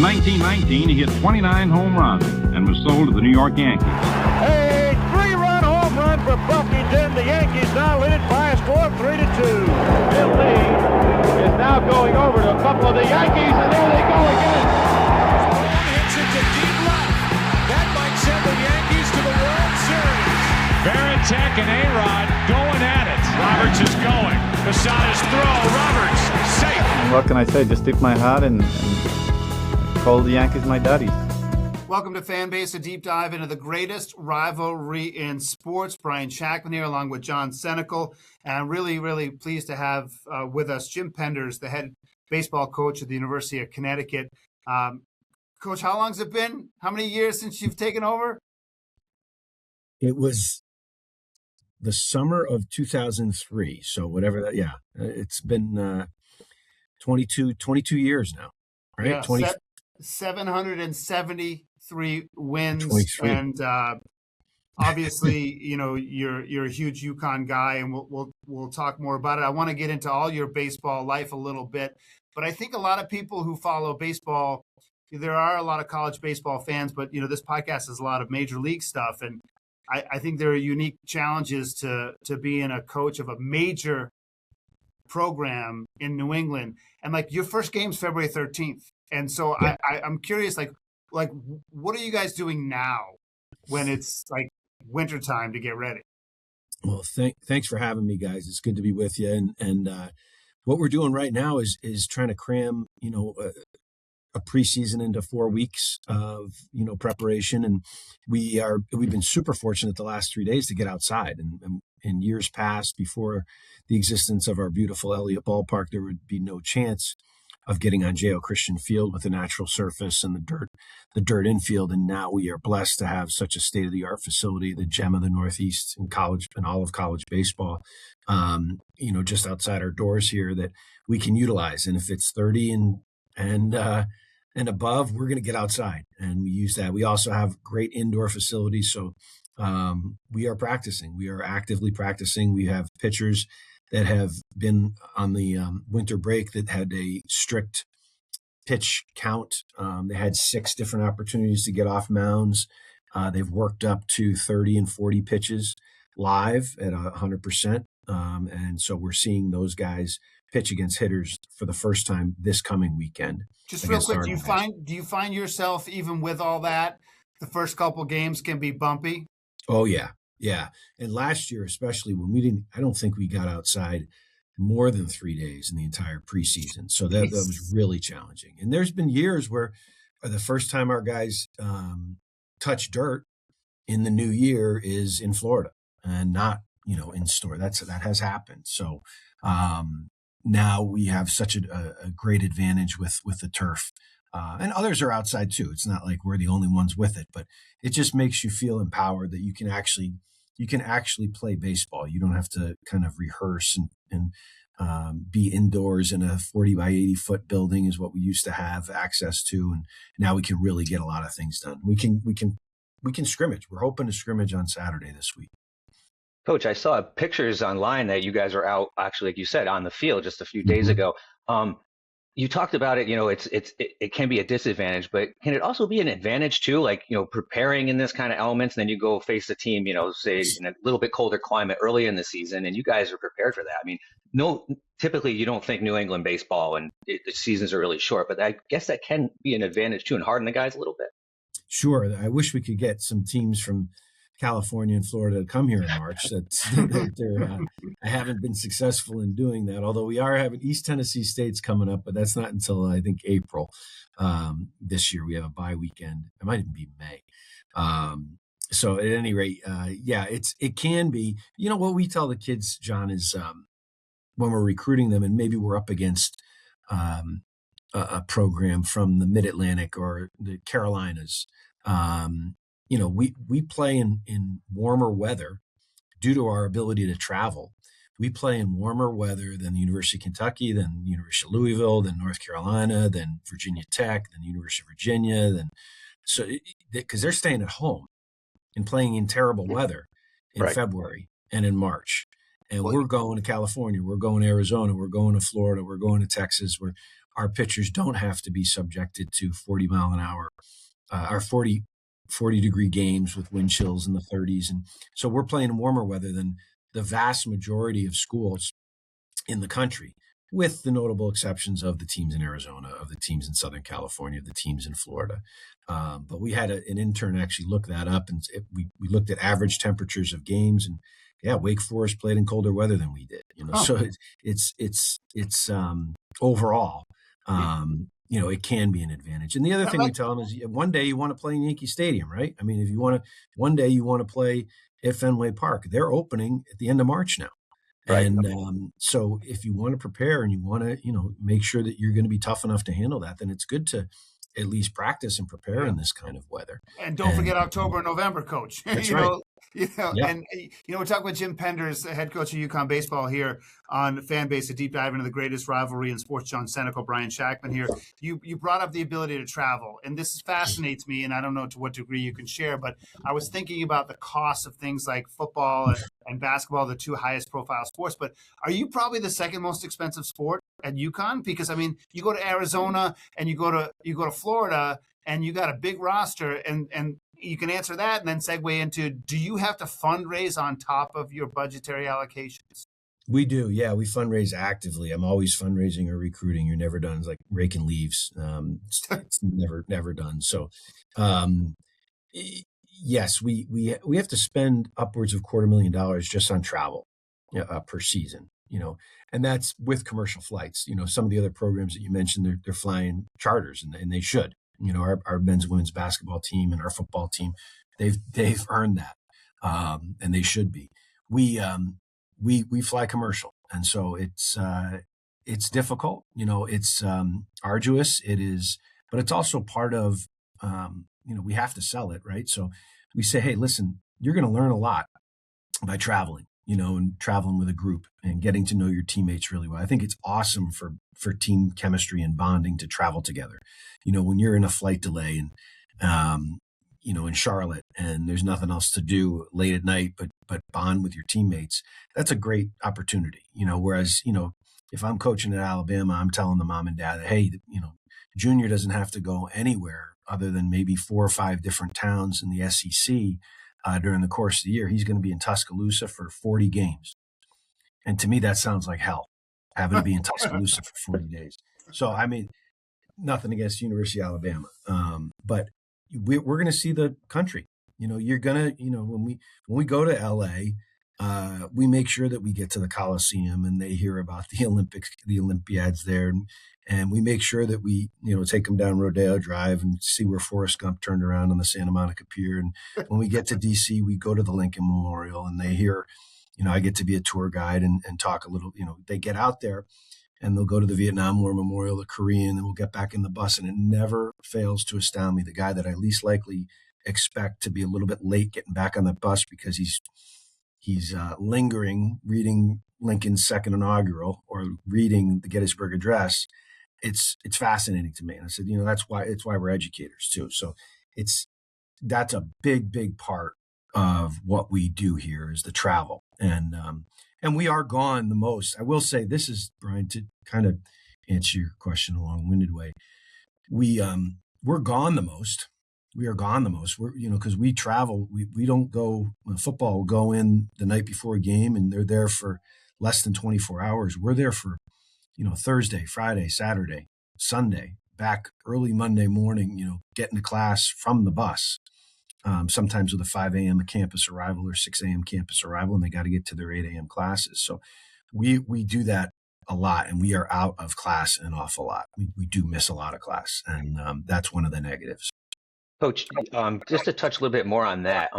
In 1919, he hit 29 home runs and was sold to the New York Yankees. A three-run home run for Buffington. The Yankees now lead it by a score of 3-2. Bill Lee is now going over to a couple of the Yankees, and there they go again. One hits it to deep left. That might send the Yankees to the World Series. Varitek and A-Rod going at it. Roberts is going. Posada's throw. Roberts safe. And what can I say? Just tip my hat and call the Yankees my daddies. Welcome to Fanbase, a deep dive into the greatest rivalry in sports. Brian Shackman here along with John Senecal. And I'm really, really pleased to have with us Jim Penders, the head baseball coach at the University of Connecticut. Coach, how long has it been? How many years since you've taken over? It was the summer of 2003. So whatever that, yeah, it's been 22 years now, right? Yeah, 773 wins. 23. And obviously, you know, you're a huge UConn guy, and we'll talk more about it. I want to get into all your baseball life a little bit, but I think a lot of people who follow baseball, there are a lot of college baseball fans, but you know, this podcast has a lot of major league stuff, and I think there are unique challenges to being a coach of a major program in New England. And like your first game's February 13th. And so yeah. I'm curious, like what are you guys doing now when it's like wintertime to get ready? Well, thanks for having me, guys. It's good to be with you. And what we're doing right now is trying to cram, you know, a preseason into 4 weeks of, you know, preparation. And we've been super fortunate the last 3 days to get outside. And in years past, before the existence of our beautiful Elliott Ballpark, there would be no chance of getting on J.O. Christian Field with a natural surface and the dirt infield. And now we are blessed to have such a state-of-the-art facility, the gem of the Northeast in college and all of college baseball, you know, just outside our doors here that we can utilize. And if it's 30 and above, we're going to get outside and we use that. We also have great indoor facilities. So we are practicing. We are actively practicing. We have pitchers that have been on the winter break that had a strict pitch count. They had 6 different opportunities to get off mounds. They've worked up to 30 and 40 pitches live at 100%. And so we're seeing those guys pitch against hitters for the first time this coming weekend. Just real quick, do you find yourself, even with all that, the first couple games can be bumpy? Oh, yeah. Yeah. And last year, especially when I don't think we got outside more than 3 days in the entire preseason. So that was really challenging. And there's been years where the first time our guys touch dirt in the new year is in Florida and not, you know, in store. That has happened. So now we have such a great advantage with the turf. And others are outside too. It's not like we're the only ones with it, but it just makes you feel empowered that you can actually play baseball. You don't have to kind of rehearse and be indoors in a 40 by 80 foot building is what we used to have access to. And now we can really get a lot of things done. We can scrimmage. We're hoping to scrimmage on Saturday this week. Coach, I saw pictures online that you guys are out, actually, like you said, on the field just a few days ago. You talked about it, you know, it can be a disadvantage, but can it also be an advantage too? Like, you know, preparing in this kind of elements, and then you go face the team, you know, say in a little bit colder climate early in the season, and you guys are prepared for that. I mean, typically you don't think New England baseball and the seasons are really short, but I guess that can be an advantage too and harden the guys a little bit. Sure. I wish we could get some teams from California and Florida to come here in March. I haven't been successful in doing that, although we are having East Tennessee State's coming up, but that's not until I think April. This year we have a bye weekend. It might even be May. So at any rate, yeah, it can be. You know, what we tell the kids, John, is when we're recruiting them and maybe we're up against a program from the Mid-Atlantic or the Carolinas, you know, we play in warmer weather due to our ability to travel. We play in warmer weather than the University of Kentucky, than the University of Louisville, than North Carolina, than Virginia Tech, than the University of Virginia. Because they're staying at home and playing in terrible weather in February and in March. And we're going to California, we're going to Arizona, we're going to Florida, we're going to Texas. our pitchers don't have to be subjected to 40 mile an hour or 40 degree games with wind chills in the 30s. And so we're playing in warmer weather than the vast majority of schools in the country, with the notable exceptions of the teams in Arizona, of the teams in Southern California, of the teams in Florida. But we had an intern actually look that up, and we looked at average temperatures of games, and yeah, Wake Forest played in colder weather than we did. So it's overall, it can be an advantage. And the other thing we tell them is, one day you want to play in Yankee Stadium, right? I mean, if you want to, one day you want to play at Fenway Park. They're opening at the end of March now. Right. And so if you want to prepare and you want to, make sure that you're going to be tough enough to handle that, then it's good to at least practice and prepare in this kind of weather. And don't forget October and November, Coach. That's right. And we're talking with Jim Penders, the head coach of UConn baseball, here on Fanbase, a deep dive into the greatest rivalry in sports. John Senecal, Brian Shackman here. You brought up the ability to travel, and this fascinates me, and I don't know to what degree you can share, but I was thinking about the cost of things like football and basketball, the two highest profile sports. But are you probably the second most expensive sport at UConn? Because I mean, you go to Arizona and you go to Florida, and you got a big roster, and you can answer that and then segue into, do you have to fundraise on top of your budgetary allocations? We do. Yeah. We fundraise actively. I'm always fundraising or recruiting. You're never done. It's like raking leaves. It's never done. So, yes, we have to spend upwards of $250,000 just on travel per season, and that's with commercial flights. Some of the other programs that you mentioned, they're flying charters, and they should. Our men's and women's basketball team and our football team, they've earned that, and they should be. We fly commercial, and so it's difficult. It's arduous. It is, but it's also part of we have to sell it, right? So we say, hey, listen, you're going to learn a lot by traveling, and traveling with a group and getting to know your teammates really well. I think it's awesome for team chemistry and bonding to travel together. When you're in a flight delay and, in Charlotte and there's nothing else to do late at night, but bond with your teammates, that's a great opportunity. Whereas, if I'm coaching at Alabama, I'm telling the mom and dad that, hey, Junior doesn't have to go anywhere other than maybe 4 or 5 different towns in the SEC during the course of the year. He's going to be in Tuscaloosa for 40 games. And to me, that sounds like hell, having to be in Tuscaloosa for 40 days. So, I mean, nothing against University of Alabama, but we're going to see the country. You're going to, when we go to LA, we make sure that we get to the Coliseum and they hear about the Olympics, the Olympiads there. And we make sure that we, take them down Rodeo Drive and see where Forrest Gump turned around on the Santa Monica Pier. And when we get to DC, we go to the Lincoln Memorial and they hear, I get to be a tour guide and talk a little, they get out there and they'll go to the Vietnam War Memorial, the Korean, and we'll get back in the bus. And it never fails to astound me. The guy that I least likely expect to be a little bit late getting back on the bus because he's lingering, reading Lincoln's second inaugural or reading the Gettysburg Address. It's fascinating to me. And I said, that's why we're educators too. So that's a big part of what we do here is the travel. And we are gone the most. I will say this is, Brian, to kind of answer your question in a long-winded way. We're gone the most. We are gone the most. We're, because we travel, we don't go, football will go in the night before a game and they're there for less than 24 hours. We're there for, Thursday, Friday, Saturday, Sunday, back early Monday morning, getting to class from the bus. Sometimes with a 5 a.m. campus arrival or 6 a.m. campus arrival, and they got to get to their 8 a.m. classes. So we do that a lot, and we are out of class an awful lot. We do miss a lot of class, and that's one of the negatives. Coach, just to touch a little bit more on that,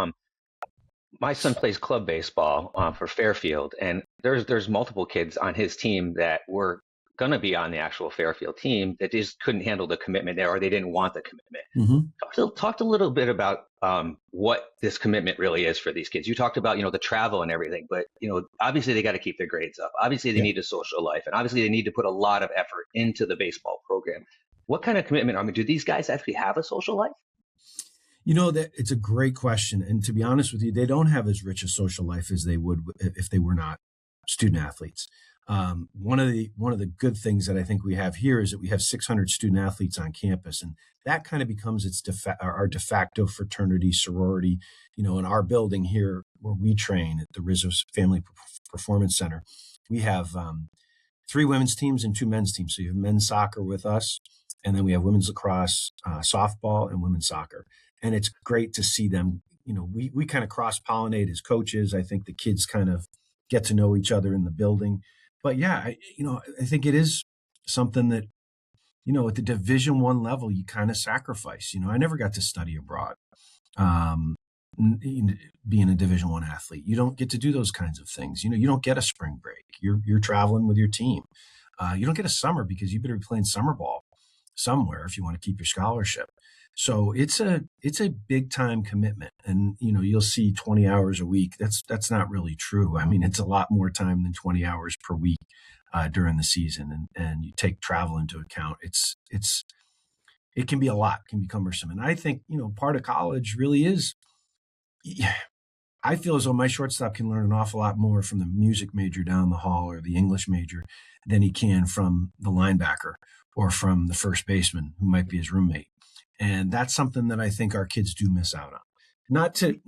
my son plays club baseball for Fairfield, and there's multiple kids on his team that were going to be on the actual Fairfield team that just couldn't handle the commitment there, or they didn't want the commitment. Mm-hmm. Talked a little bit about what this commitment really is for these kids. You talked about, the travel and everything, but, obviously they got to keep their grades up. Obviously they need a social life, and obviously they need to put a lot of effort into the baseball program. What kind of commitment? Do these guys actually have a social life? That it's a great question. And to be honest with you, they don't have as rich a social life as they would if they were not student athletes. One of the good things that I think we have here is that we have 600 student athletes on campus, and that kind of becomes our de facto fraternity sorority. In our building here where we train at the Rizzo Family Performance Center, we have 3 women's teams and 2 men's teams. So you have men's soccer with us, and then we have women's lacrosse, softball, and women's soccer. And it's great to see them. We kind of cross-pollinate as coaches. I think the kids kind of get to know each other in the building. But yeah, I think it is something that, at the Division I level, you kind of sacrifice. I never got to study abroad. Being a Division I athlete, you don't get to do those kinds of things. You don't get a spring break. You're traveling with your team. You don't get a summer because you better be playing summer ball somewhere if you want to keep your scholarship. So it's a big time commitment, and you'll see 20 hours a week. That's not really true. I mean, it's a lot more time than 20 hours per week during the season, and you take travel into account. It can be a lot, can be cumbersome, and I think part of college really is. I feel as though my shortstop can learn an awful lot more from the music major down the hall or the English major than he can from the linebacker or from the first baseman who might be his roommate. And that's something that I think our kids do miss out on. Not to,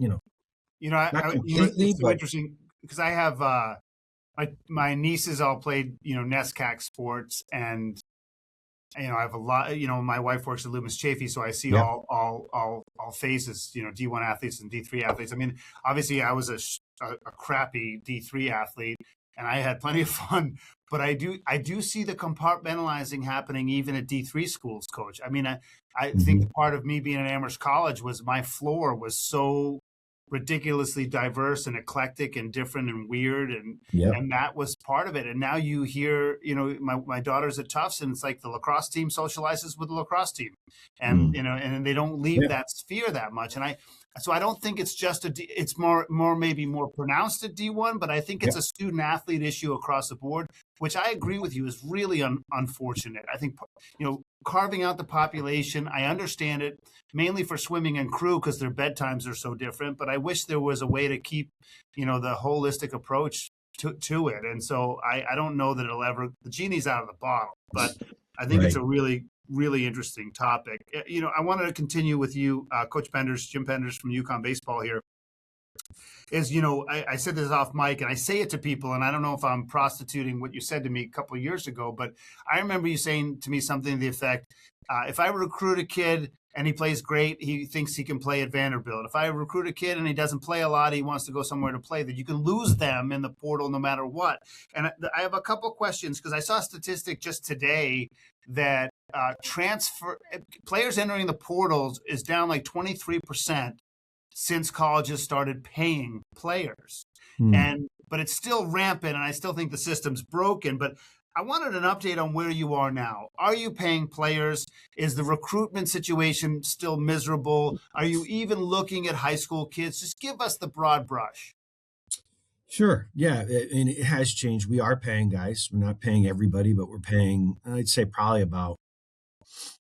it's so interesting because I have my nieces all played, NESCAC sports, and I have a lot. My wife works at Loomis Chaffee, so I see all phases. D1 athletes and D3 athletes. I mean, obviously, I was a crappy D3 athlete, and I had plenty of fun. But I do see the compartmentalizing happening even at D3 schools, Coach. I mean, I think part of me being at Amherst College was my floor was so ridiculously diverse and eclectic and different and weird, and that was part of it. And now you hear, my daughter's at Tufts, and it's like the lacrosse team socializes with the lacrosse team, and and they don't leave that sphere that much. And so I don't think it's just it's maybe more pronounced at D1, but I think it's a student athlete issue across the board, which I agree with you is really unfortunate. I think, carving out the population, I understand it mainly for swimming and crew because their bedtimes are so different, but I wish there was a way to keep, the holistic approach to it. And so I don't know that the genie's out of the bottle, but I think it's a really, really interesting topic. I wanted to continue with you, Coach Penders, Jim Penders from UConn baseball here. I said this off mic, and I say it to people, and I don't know if I'm prostituting what you said to me a couple of years ago, but I remember you saying to me something to the effect, if I recruit a kid and he plays great, he thinks he can play at Vanderbilt. If I recruit a kid and he doesn't play a lot, he wants to go somewhere to play, that you can lose them in the portal no matter what. And I have a couple of questions because I saw a statistic just today that players entering the portals is down like 23% since colleges started paying players. But it's still rampant, and I still think the system's broken. But I wanted an update on where you are now. Are you paying players? Is the recruitment situation still miserable? Are you even looking at high school kids? Just give us the broad brush. Sure. Yeah. And it has changed. We are paying guys. We're not paying everybody, but we're paying, I'd say probably about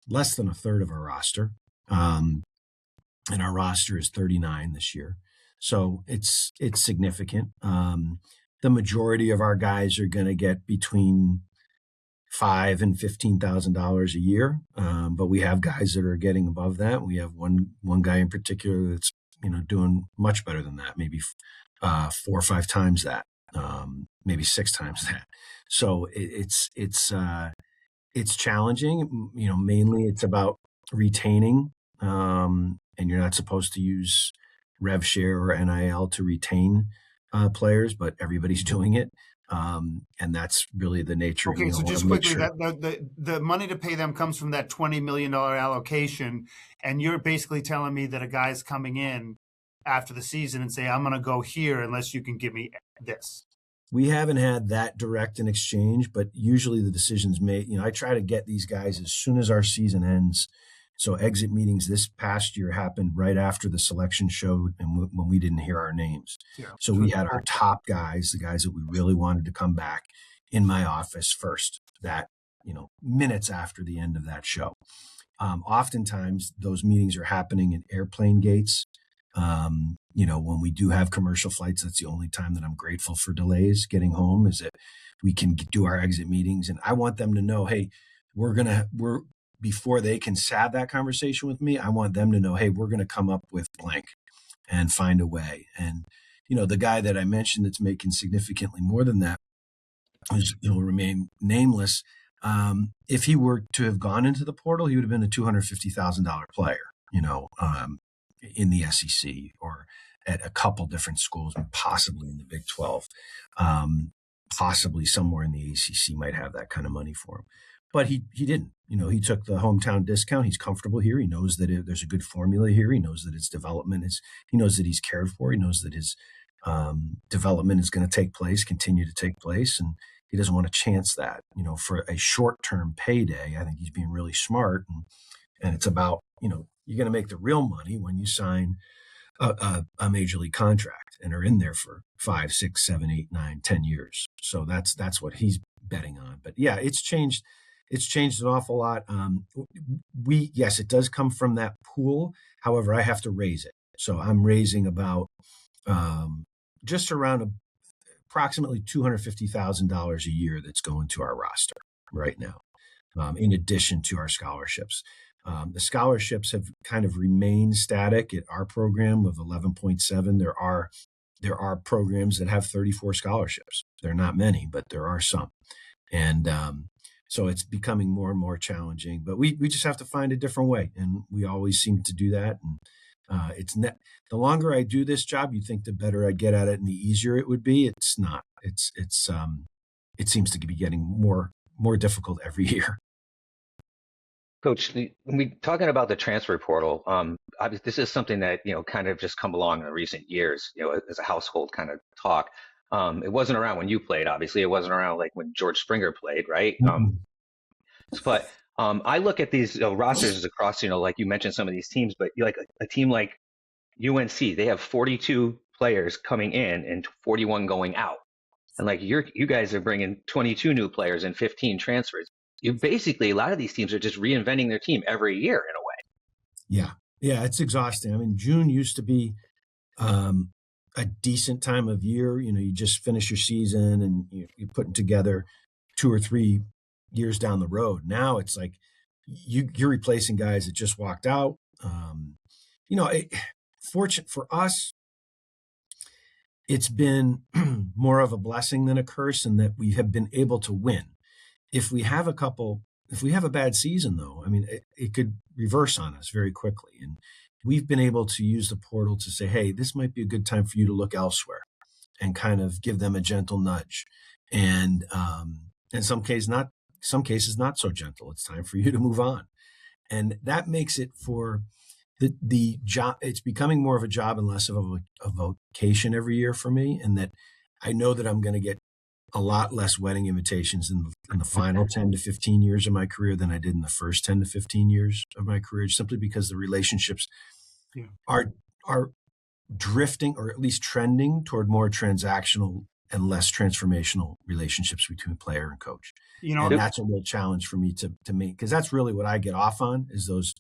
less than a third of our roster. And our roster is 39 this year. So it's significant. The majority of our guys are going to get between $5,000 and $15,000 a year. But we have guys that are getting above that. We have one guy in particular that's, doing much better than that, maybe 4 or 5 times that, maybe 6 times that. So it's challenging. Mainly it's about retaining, and you're not supposed to use rev share or NIL to retain players, but everybody's doing it. And that's really the nature. Okay, so just quickly, the money to pay them comes from that $20 million allocation, and you're basically telling me that a guy's coming in after the season and say, I'm going to go here unless you can give me this. We haven't had that direct an exchange, but usually the decision's made. I try to get these guys as soon as our season ends. So exit meetings this past year happened right after the selection show and when we didn't hear our names. Yeah. So we had our top guys, the guys that we really wanted to come back, in my office first, that, minutes after the end of that show. Oftentimes those meetings are happening in airplane gates When we do have commercial flights, that's the only time that I'm grateful for delays getting home, is that we can do our exit meetings. And I want them to know, hey, before they can have that conversation with me, I want them to know, hey, we're going to come up with blank and find a way. And, the guy that I mentioned that's making significantly more than that, he'll remain nameless. If he were to have gone into the portal, he would have been a $250,000 player, in the SEC or at a couple different schools, possibly in the Big 12, possibly somewhere in the ACC might have that kind of money for him. But he didn't. He took the hometown discount. He's comfortable here. He knows that there's a good formula here. He knows that his development he knows that he's cared for. He knows that his development is going to continue to take place. And he doesn't want to chance that, for a short-term payday. I think he's being really smart. And it's about, you're going to make the real money when you sign a major league contract and are in there for 5, 6, 7, 8, 9, 10 years. So that's what he's betting on. But yeah, it's changed. It's changed an awful lot. Yes, it does come from that pool. However, I have to raise it. So I'm raising about just around approximately $250,000 a year that's going to our roster right now, in addition to our scholarships. The scholarships have kind of remained static at our program of 11.7. There are programs that have 34 scholarships. They're not many, but there are some. And so it's becoming more and more challenging, but we just have to find a different way. And we always seem to do that. And the longer I do this job, you think the better I get at it and the easier it would be. It's not. It seems to be getting more difficult every year. Coach, when we talking about the transfer portal, obviously this is something that, kind of just come along in recent years, as a household kind of talk. It wasn't around when you played, obviously. It wasn't around like when George Springer played, right? But I look at these rosters across, like you mentioned some of these teams, but like a team like UNC, they have 42 players coming in and 41 going out. And like you guys are bringing 22 new players and 15 transfers. A lot of these teams are just reinventing their team every year in a way. Yeah, it's exhausting. I mean, June used to be a decent time of year. You just finish your season and you're putting together 2 or 3 years down the road. Now it's like you're replacing guys that just walked out. Fortunate for us, it's been more of a blessing than a curse in that we have been able to win. If we have a bad season, though, I mean, it could reverse on us very quickly. And we've been able to use the portal to say, hey, this might be a good time for you to look elsewhere and kind of give them a gentle nudge. And in some cases, not so gentle. It's time for you to move on. And that makes it for the job. It's becoming more of a job and less of a vocation every year for me. And that I know that I'm going to get a lot less wedding invitations in the final 10 to 15 years of my career than I did in the first 10 to 15 years of my career, simply because the relationships are drifting, or at least trending toward more transactional and less transformational relationships between player and coach. And that's a real challenge for me to make, because that's really what I get off on, is those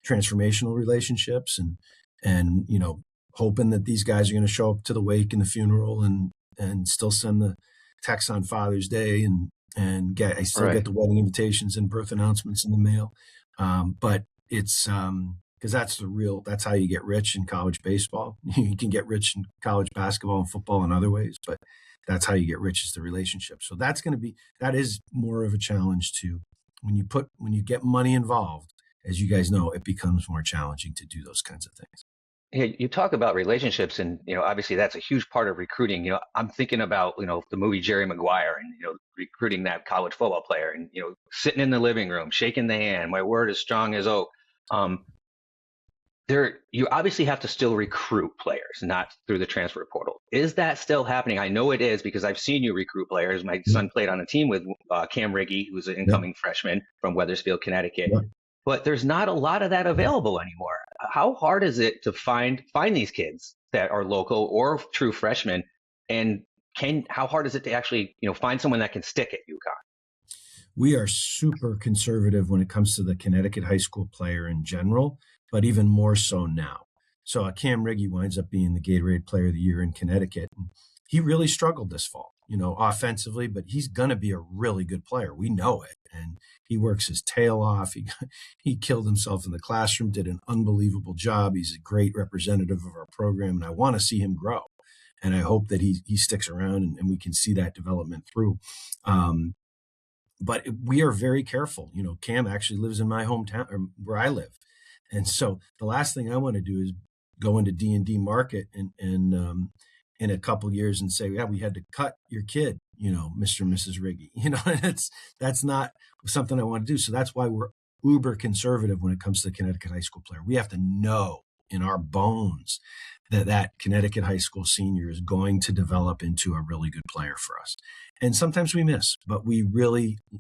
transformational relationships and hoping that these guys are going to show up to the wake and the funeral and still send the text on Father's Day and get the wedding invitations and birth announcements in the mail. But it's because that's how you get rich in college baseball. You can get rich in college basketball and football in other ways, but that's how you get rich, is the relationship. So that is more of a challenge too. When you get money involved, as you guys know, it becomes more challenging to do those kinds of things. Yeah, you talk about relationships, and obviously that's a huge part of recruiting. I'm thinking about the movie Jerry Maguire, and recruiting that college football player, and sitting in the living room, shaking the hand. My word is strong as oak. You obviously have to still recruit players, not through the transfer portal. Is that still happening? I know it is, because I've seen you recruit players. My son played on a team with Cam Riggy, who's an incoming freshman from Wethersfield, Connecticut. Yeah. But there's not a lot of that available anymore. How hard is it to find these kids that are local or true freshmen? And how hard is it to actually, find someone that can stick at UConn? We are super conservative when it comes to the Connecticut high school player in general, but even more so now. So Cam Riggy winds up being the Gatorade Player of the Year in Connecticut. And he really struggled this fall, offensively, but he's going to be a really good player. We know it. And he works his tail off. He killed himself in the classroom, did an unbelievable job. He's a great representative of our program, and I want to see him grow. And I hope that he sticks around and we can see that development through. But we are very careful. Cam actually lives in my hometown, or where I live. And so the last thing I want to do is go into D&D market and in a couple years and say, yeah, we had to cut your kid, Mr. and Mrs. Riggy. That's not something I want to do. So that's why we're uber conservative when it comes to the Connecticut high school player. We have to know in our bones that Connecticut high school senior is going to develop into a really good player for us. And sometimes we miss, but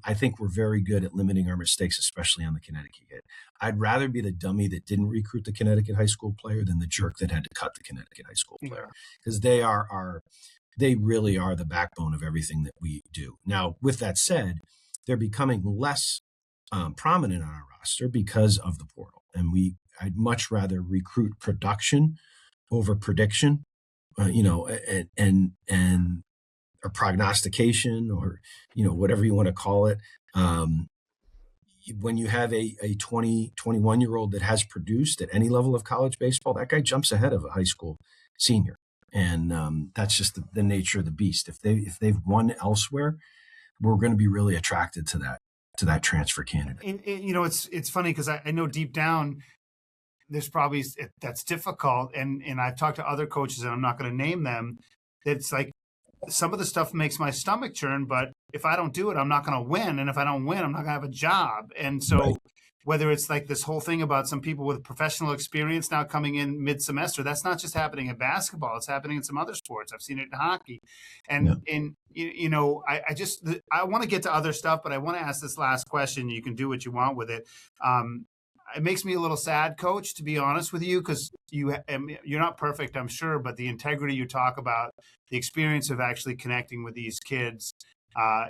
I think we're very good at limiting our mistakes, especially on the Connecticut kid. I'd rather be the dummy that didn't recruit the Connecticut high school player than the jerk that had to cut the Connecticut high school player, because they really are the backbone of everything that we do. Now, with that said, they're becoming less prominent on our roster because of the portal. And I'd much rather recruit production over prediction, and or prognostication, or, whatever you want to call it. When you have a 20, 21-year-old that has produced at any level of college baseball, that guy jumps ahead of a high school senior. And that's just the nature of the beast. If they've won elsewhere, we're going to be really attracted to that transfer candidate. And it's funny because I know deep down there's probably that's difficult. And I've talked to other coaches, and I'm not going to name them. It's like some of the stuff makes my stomach churn, but if I don't do it, I'm not going to win. And if I don't win, I'm not going to have a job. And so right. Whether it's like this whole thing about some people with professional experience now coming in mid-semester, that's not just happening in basketball. It's happening in some other sports. I've seen it in hockey. And I want to get to other stuff, but I want to ask this last question. You can do what you want with it. It makes me a little sad, Coach, to be honest with you, because you're not perfect, I'm sure, but the integrity you talk about, the experience of actually connecting with these kids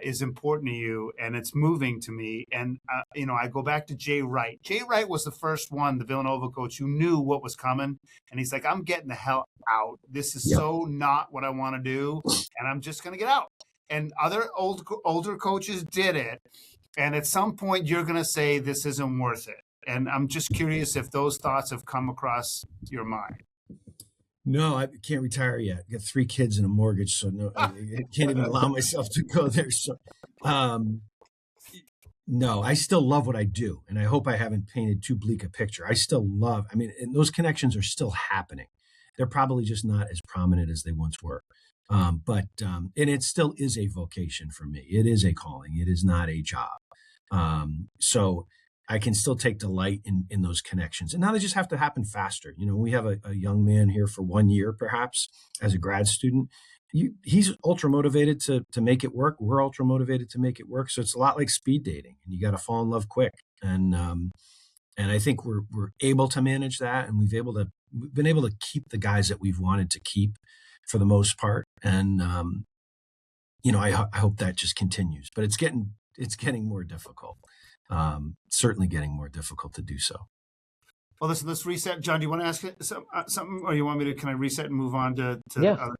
is important to you, and it's moving to me. And, I go back to Jay Wright. Jay Wright was the first one, the Villanova coach, who knew what was coming. And he's like, I'm getting the hell out. This is so not what I want to do, and I'm just going to get out. And other older coaches did it. And at some point, you're going to say, this isn't worth it. And I'm just curious if those thoughts have come across your mind. No, I can't retire yet. I got 3 kids and a mortgage, so no, I can't even allow myself to go there. So, no, I still love what I do, and I hope I haven't painted too bleak a picture. I still love, and those connections are still happening. They're probably just not as prominent as they once were. But it still is a vocation for me. It is a calling. It is not a job. So I can still take delight in those connections. And now they just have to happen faster. We have a young man here for 1 year, perhaps, as a grad student. He's ultra motivated to make it work. We're ultra motivated to make it work. So it's a lot like speed dating, and you got to fall in love quick. And I think we're able to manage that, and we've been able to keep the guys that we've wanted to keep for the most part. And I hope that just continues. But it's getting more difficult. Certainly getting more difficult to do so. Well, listen, let's reset. John, do you want to ask something, or you want me to? Can I reset and move on to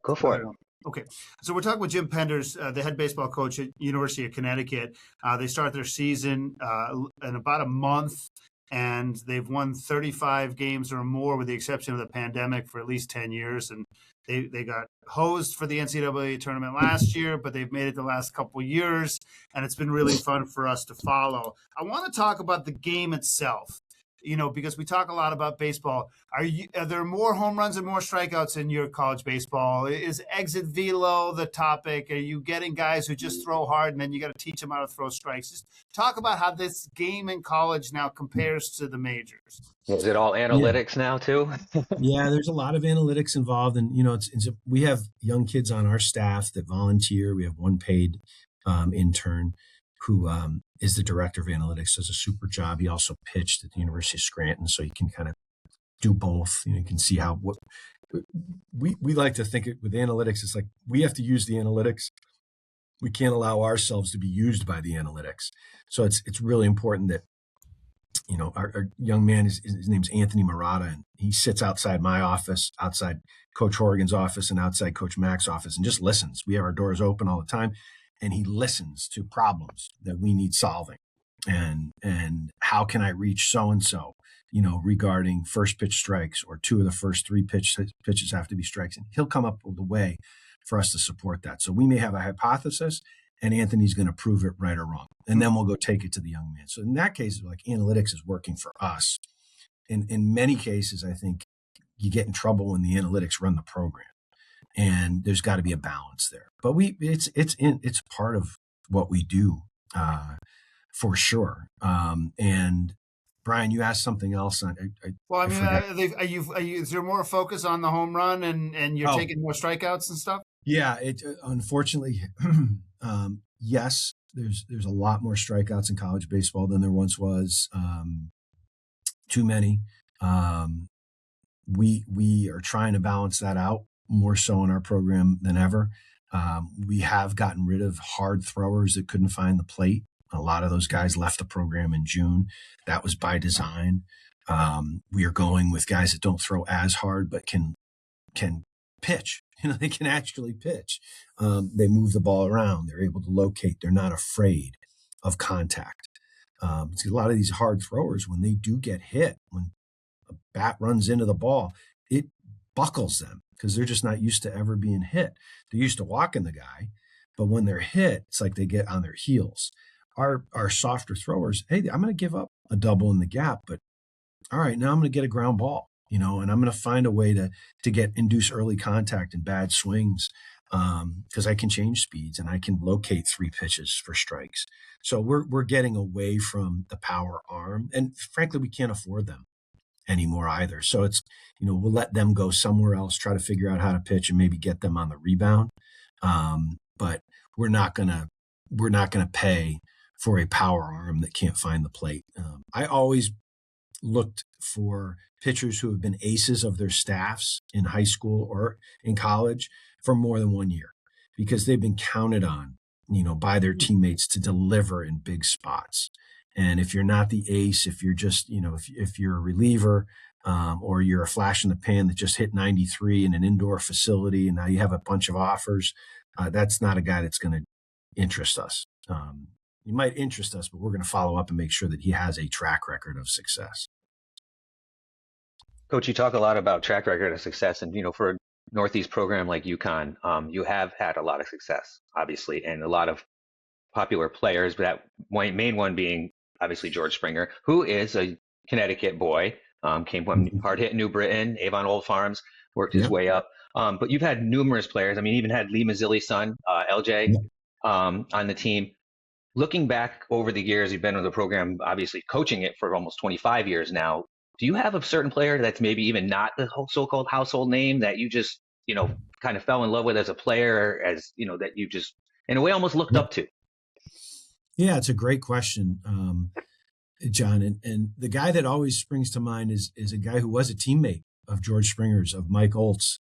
go for it. Okay, so we're talking with Jim Penders, the head baseball coach at University of Connecticut. They start their season in about a month, and they've won 35 games or more, with the exception of the pandemic, for at least 10 years. And they got hosed for the NCAA tournament last year, but they've made it the last couple of years, and it's been really fun for us to follow. I want to talk about the game itself. Because we talk a lot about baseball. Are there more home runs and more strikeouts in your college baseball? Is exit velo the topic? Are you getting guys who just throw hard and then you got to teach them how to throw strikes? Just talk about how this game in college now compares to the majors. Is it all analytics now too? Yeah, there's a lot of analytics involved, and we have young kids on our staff that volunteer. We have one paid intern who is the director of analytics, does a super job. He also pitched at the University of Scranton, so he can kind of do both. You can see how we like to think with analytics. It's like we have to use the analytics. We can't allow ourselves to be used by the analytics. So it's really important that our young man, his name's Anthony Murata, and he sits outside my office, outside Coach Horrigan's office, and outside Coach Mack's office, and just listens. We have our doors open all the time, and he listens to problems that we need solving. And how can I reach so-and-so, regarding first pitch strikes, or 2 of the first 3 pitches have to be strikes. And he'll come up with a way for us to support that. So we may have a hypothesis, and Anthony's going to prove it right or wrong. And then we'll go take it to the young man. So in that case, like, analytics is working for us. In many cases, I think you get in trouble when the analytics run the program, and there's got to be a balance there. But it's part of what we do, for sure. And Brian, you asked something else. Is there more focus on the home run, and you're taking more strikeouts and stuff? Yeah, unfortunately, yes, there's a lot more strikeouts in college baseball than there once was. Too many. We are trying to balance that out more so in our program than ever. We have gotten rid of hard throwers that couldn't find the plate. A lot of those guys left the program in June. That was by design. We are going with guys that don't throw as hard, but can pitch. They can actually pitch. They move the ball around. They're able to locate. They're not afraid of contact. A lot of these hard throwers, when they do get hit, when a bat runs into the ball, it buckles them because they're just not used to ever being hit. They're used to walking the guy, but when they're hit, it's like they get on their heels. Our softer throwers, hey, I'm going to give up a double in the gap, but all right, now I'm going to get a ground ball, and I'm going to find a way to induce early contact and bad swings, because I can change speeds and I can locate 3 pitches for strikes. So we're getting away from the power arm, and frankly, we can't afford them anymore either. So it's, we'll let them go somewhere else, try to figure out how to pitch and maybe get them on the rebound. But we're not going to pay for a power arm that can't find the plate. I always looked for pitchers who have been aces of their staffs in high school or in college for more than 1 year, because they've been counted on, by their teammates to deliver in big spots. And if you're not the ace, if you're just, if you're a reliever, or you're a flash in the pan that just hit 93 in an indoor facility, and now you have a bunch of offers, that's not a guy that's going to interest us. He might interest us, but we're going to follow up and make sure that he has a track record of success. Coach, you talk a lot about track record of success, and for a Northeast program like UConn, you have had a lot of success, obviously, and a lot of popular players. But that main one being obviously George Springer, who is a Connecticut boy, came from hard hit New Britain, Avon Old Farms, worked his way up. But you've had numerous players. I mean, even had Lee Mazzilli's son, LJ, on the team. Looking back over the years, you've been with the program, obviously coaching it for almost 25 years now. Do you have a certain player that's maybe even not the so-called household name that you just, kind of fell in love with as a player, as, that you just, in a way, almost looked up to? Yeah, it's a great question, John. And the guy that always springs to mind is a guy who was a teammate of George Springer's, of Mike Oltz,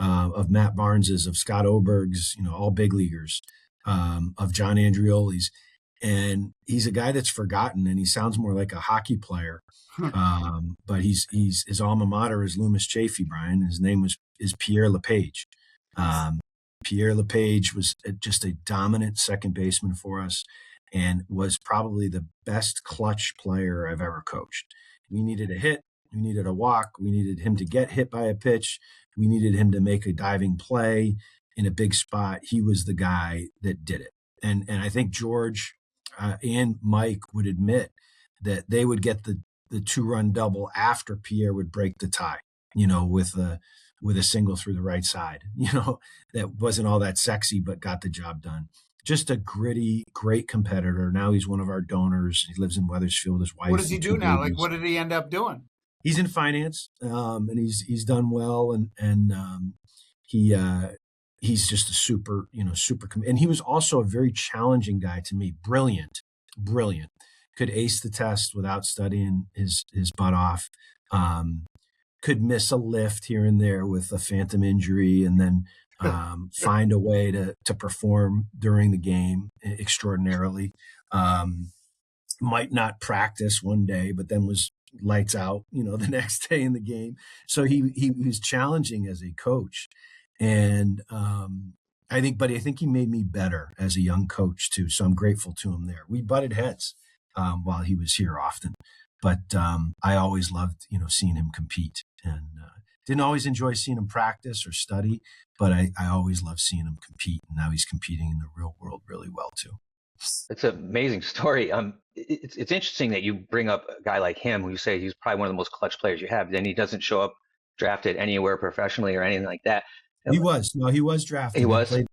of Matt Barnes's, of Scott Oberg's, all big leaguers, of John Andrioli's. And he's a guy that's forgotten, and he sounds more like a hockey player. But his alma mater is Loomis Chaffee, Brian. His name is Pierre LePage. Pierre LePage was just a dominant second baseman for us, and was probably the best clutch player I've ever coached. We needed a hit. We needed a walk. We needed him to get hit by a pitch. We needed him to make a diving play in a big spot. He was the guy that did it. And I think George and Mike would admit that they would get the 2-run double after Pierre would break the tie, with a single through the right side, that wasn't all that sexy, but got the job done. Just a gritty, great competitor. Now he's one of our donors. He lives in Wethersfield with his wife. What does he do now? Like, what did he end up doing? He's in finance, and he's done well, and he's just a super, and he was also a very challenging guy to me. Brilliant, could ace the test without studying his butt off. Could miss a lift here and there with a phantom injury, and then find a way to perform during the game extraordinarily. might not practice one day, but then was lights out, the next day in the game. So he was challenging as a coach. And I think he made me better as a young coach too. So I'm grateful to him there. We butted heads while he was here often, but I always loved, seeing him compete, and didn't always enjoy seeing him practice or study, but I always loved seeing him compete. And now he's competing in the real world really well too. It's an amazing story. It's interesting that you bring up a guy like him, who you say he's probably one of the most clutch players you have. Then he doesn't show up drafted anywhere professionally or anything like that. He was drafted. He was played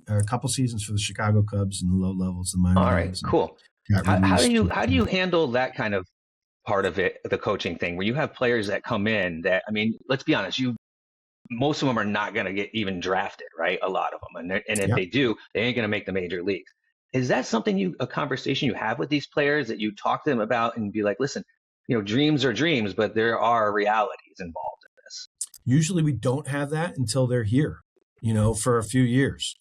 a couple seasons for the Chicago Cubs in the low levels, the minor. All right, cool. How do you handle that kind of part of it, the coaching thing, where you have players that come in that, I mean, let's be honest, most of them are not going to get even drafted, right? A lot of them, and if they do, they ain't going to make the major leagues. Is that something a conversation you have with these players, that you talk to them about and be like, listen, dreams are dreams, but there are realities involved in this? Usually we don't have that until they're here, for a few years.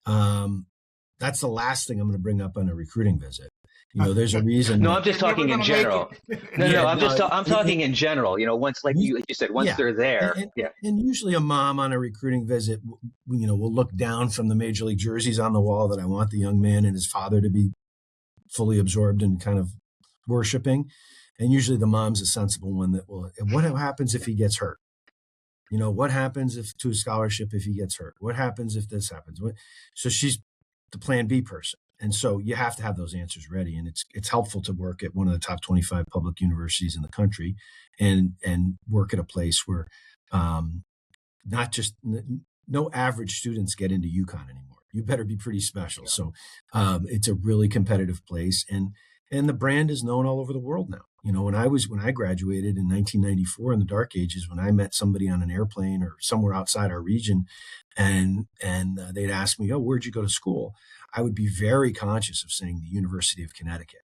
That's the last thing I'm going to bring up on a recruiting visit. There's a reason. No, I'm just talking in general. I'm talking in general. Once, like you said, once they're there. And usually a mom on a recruiting visit, will look down from the major league jerseys on the wall that I want the young man and his father to be fully absorbed and kind of worshiping. And usually the mom's a sensible one that will. What happens if he gets hurt? What happens to a scholarship if he gets hurt? What happens if this happens? So she's the plan B person. And so you have to have those answers ready. And it's helpful to work at one of the top 25 public universities in the country and work at a place where not just no average students get into UConn anymore. You better be pretty special. Yeah. So it's a really competitive place. And the brand is known all over the world now. When I graduated in 1994 in the dark ages, when I met somebody on an airplane or somewhere outside our region and they'd ask me, oh, where'd you go to school? I would be very conscious of saying the University of Connecticut,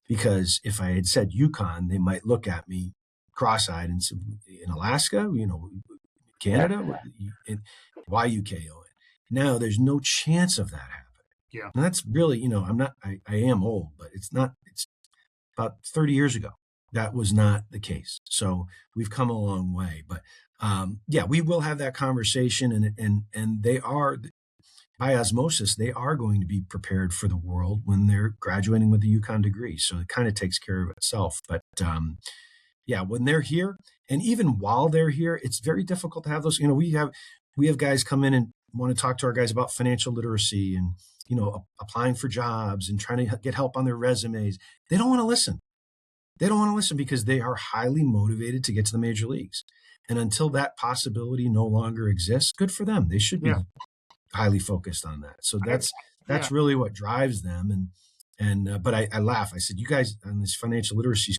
because if I had said UConn, they might look at me cross-eyed and say, in Alaska, Canada, why UKO? Now there's no chance of that happening. Yeah. And that's really, I am old, but it's about 30 years ago. That was not the case. So we've come a long way, but we will have that conversation, and they are, by osmosis, they are going to be prepared for the world when they're graduating with the UConn degree. So it kind of takes care of itself. But when they're here, and even while they're here, it's very difficult to have those. We have guys come in and want to talk to our guys about financial literacy and applying for jobs and trying to get help on their resumes. They don't want to listen. They don't want to listen because they are highly motivated to get to the major leagues. And until that possibility no longer exists, good for them. They should be highly focused on that. So that's really what drives them. But I laugh. I said, you guys on this financial literacy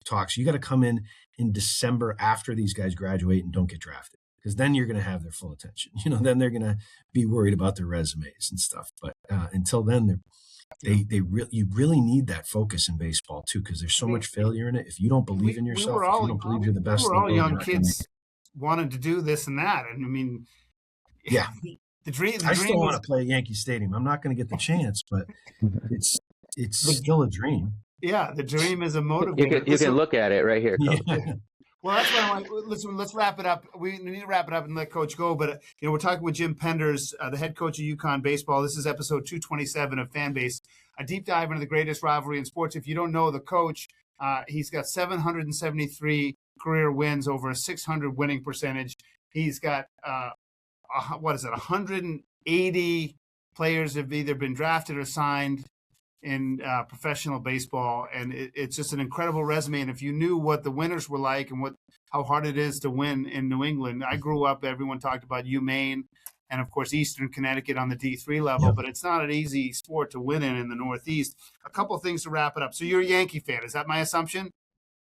talks, you got to come in December after these guys graduate and don't get drafted, because then you're going to have their full attention. Then they're going to be worried about their resumes and stuff. But until then, you really need that focus in baseball too, because there's so much failure in it. If you don't believe in yourself, if you don't believe you're the best, we're all young kids wanted to do this and that, and I mean, the dream. I still want to play at Yankee Stadium. I'm not going to get the chance, but it's still a dream. Yeah, the dream is a motivator. You can look at it right here, Coach. Yeah. Well, that's what I want. Listen, let's wrap it up. We need to wrap it up and let Coach go. But we're talking with Jim Penders, the head coach of UConn baseball. This is episode 227 of Fanbase, a deep dive into the greatest rivalry in sports. If you don't know the coach, he's got 773 career wins, over a 600 winning percentage. He's got 180 players have either been drafted or signed in professional baseball, and it's just an incredible resume. And if you knew what the winners were like and how hard it is to win in New England, I grew up, everyone talked about UMaine and of course Eastern Connecticut on the D3 level, but it's not an easy sport to win in the Northeast. A couple of things to wrap it up. So you're a Yankee fan, is that my assumption?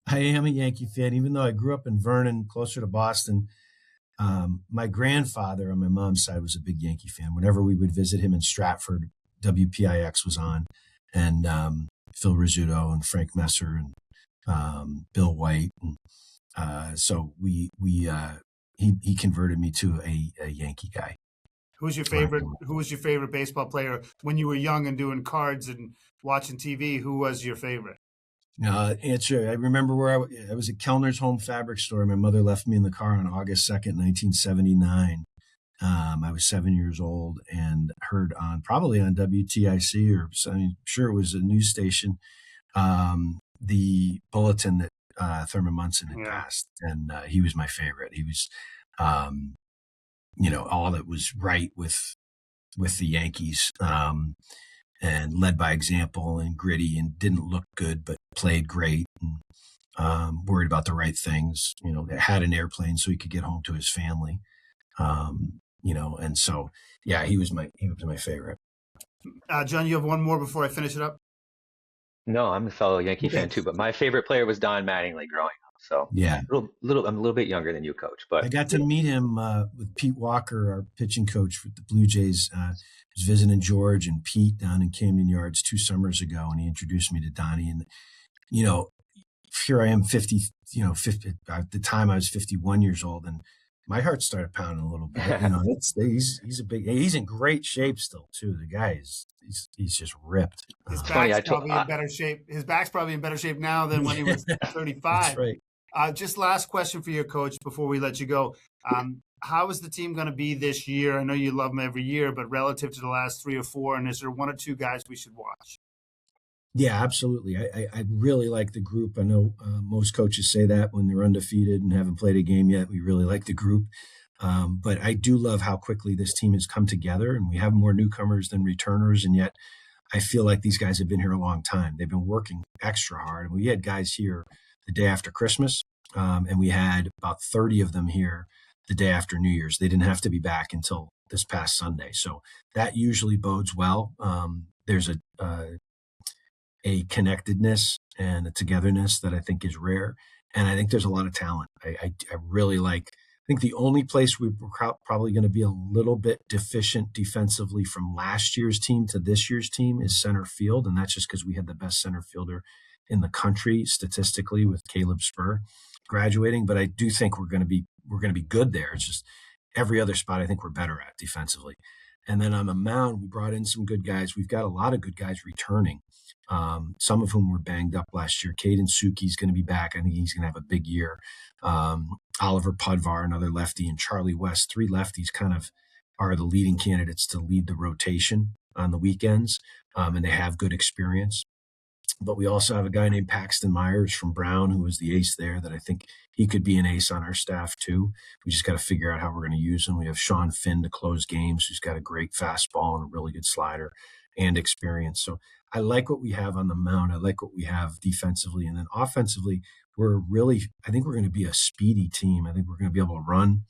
I am a Yankee fan, even though I grew up in Vernon, closer to Boston. My grandfather on my mom's side was a big Yankee fan. Whenever we would visit him in Stratford, WPIX was on. And Phil Rizzuto and Frank Messer and Bill White, and so he converted me to a Yankee guy. Who was your favorite baseball player when you were young and doing cards and watching TV? Who was your favorite? Answer. I remember where I was at Kellner's Home Fabric Store. My mother left me in the car on August 2nd, 1979. I was 7 years old and heard probably on WTIC, or I'm sure it was a news station, the bulletin that Thurman Munson had passed, and he was my favorite. He was, all that was right with the Yankees, and led by example and gritty and didn't look good, but played great and worried about the right things. Had an airplane so he could get home to his family. And so, yeah, he was my favorite. John, you have one more before I finish it up? No, I'm a fellow Yankee fan too, but my favorite player was Don Mattingly growing up. So yeah, I'm a little bit younger than you, Coach. But I got to meet him with Pete Walker, our pitching coach with the Blue Jays. I was visiting George and Pete down in Camden Yards 2 summers ago, and he introduced me to Donnie. And here I am, 50. At the time I was 51 years old, and my heart started pounding a little bit. He's in great shape still too. The guy he's just ripped. His back's probably in better shape. His back's probably in better shape now than when he was 35. That's right. Just last question for you, Coach, before we let you go. How is the team going to be this year? I know you love them every year, but relative to the last 3 or 4, and is there 1 or 2 guys we should watch? Yeah, absolutely. I really like the group. I know most coaches say that when they're undefeated and haven't played a game yet. We really like the group. But I do love how quickly this team has come together, and we have more newcomers than returners. And yet I feel like these guys have been here a long time. They've been working extra hard. And we had guys here the day after Christmas, and we had about 30 of them here the day after New Year's. They didn't have to be back until this past Sunday. So that usually bodes well. There's a connectedness and a togetherness that I think is rare. And I think there's a lot of talent. I really like, I think the only place we're probably going to be a little bit deficient defensively from last year's team to this year's team is center field. And that's just because we had the best center fielder in the country statistically with Caleb Spur graduating. But I do think we're going to be good there. It's just every other spot I think we're better at defensively. And then on the mound, we brought in some good guys. We've got a lot of good guys returning, some of whom were banged up last year. Caden Suki's going to be back. I think he's going to have a big year. Oliver Pudvar, another lefty, and Charlie West, 3 lefties kind of are the leading candidates to lead the rotation on the weekends, and they have good experience. But we also have a guy named Paxton Myers from Brown, who was the ace there, that I think he could be an ace on our staff too. We just got to figure out how we're going to use him. We have Sean Finn to close games, who's got a great fastball and a really good slider and experience. So I like what we have on the mound. I like what we have defensively. And then offensively, I think we're going to be a speedy team. I think we're going to be able to run.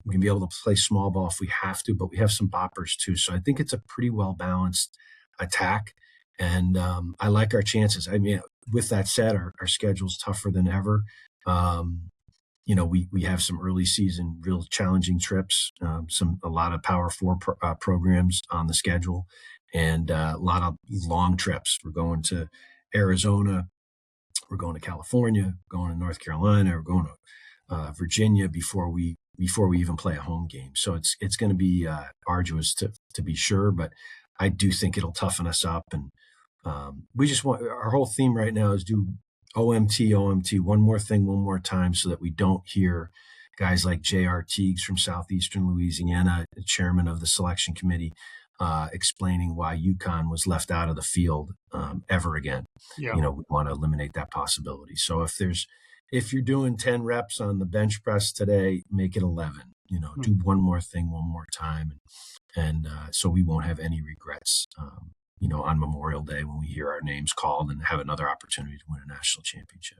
We can be able to play small ball if we have to, but we have some boppers too. So I think it's a pretty well-balanced attack. And I like our chances. I mean, with that said, our schedule's tougher than ever. We have some early season, real challenging trips, a lot of Power 4 programs on the schedule, and a lot of long trips. We're going to Arizona, we're going to California, going to North Carolina, we're going to Virginia before we even play a home game. So it's going to be arduous to be sure, but I do think it'll toughen us up. And we just want, our whole theme right now is do OMT, one more thing, one more time, so that we don't hear guys like J.R. Teagues from Southeastern Louisiana, the chairman of the selection committee, explaining why UConn was left out of the field ever again. Yeah. We want to eliminate that possibility. So if you're doing 10 reps on the bench press today, make it 11. Do one more thing, one more time. And so we won't have any regrets, on Memorial Day when we hear our names called and have another opportunity to win a national championship.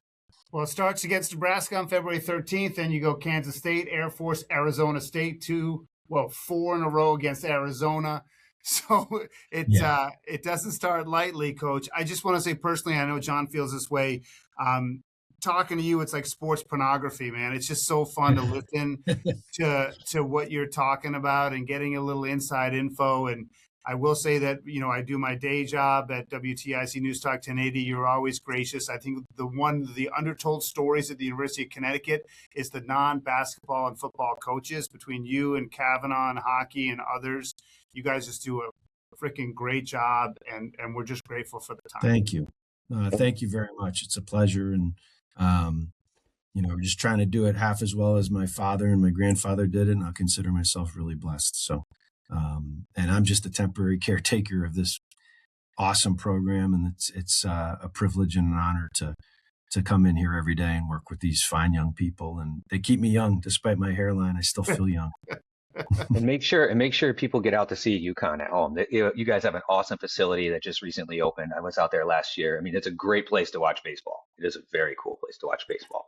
Well, it starts against Nebraska on February 13th, and you go Kansas State, Air Force, Arizona State, 4 in a row against Arizona. So it doesn't start lightly, Coach. I just want to say personally, I know John feels this way. Talking to you, it's like sports pornography, man. It's just so fun to listen to what you're talking about and getting a little inside info. And I will say that, I do my day job at WTIC News Talk 1080. You're always gracious. I think the undertold stories at the University of Connecticut is the non-basketball and football coaches between you and Kavanaugh and hockey and others. You guys just do a freaking great job, and we're just grateful for the time. Thank you. Thank you very much. It's a pleasure. And, we're just trying to do it half as well as my father and my grandfather did it. And I'll consider myself really blessed. So, and I'm just a temporary caretaker of this awesome program. And it's a privilege and an honor to come in here every day and work with these fine young people. And they keep me young. Despite my hairline, I still feel young. And make sure people get out to see UConn at home. You guys have an awesome facility that just recently opened. I was out there last year. I mean, it's a great place to watch baseball. It is a very cool place to watch baseball.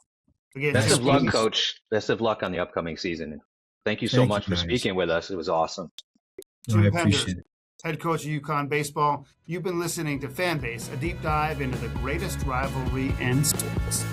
Again, Best of luck, Coach. Best of luck on the upcoming season. And thank you so much for speaking with us. It was awesome. I appreciate it. Head coach of UConn baseball. You've been listening to Fanbase, a deep dive into the greatest rivalry in sports.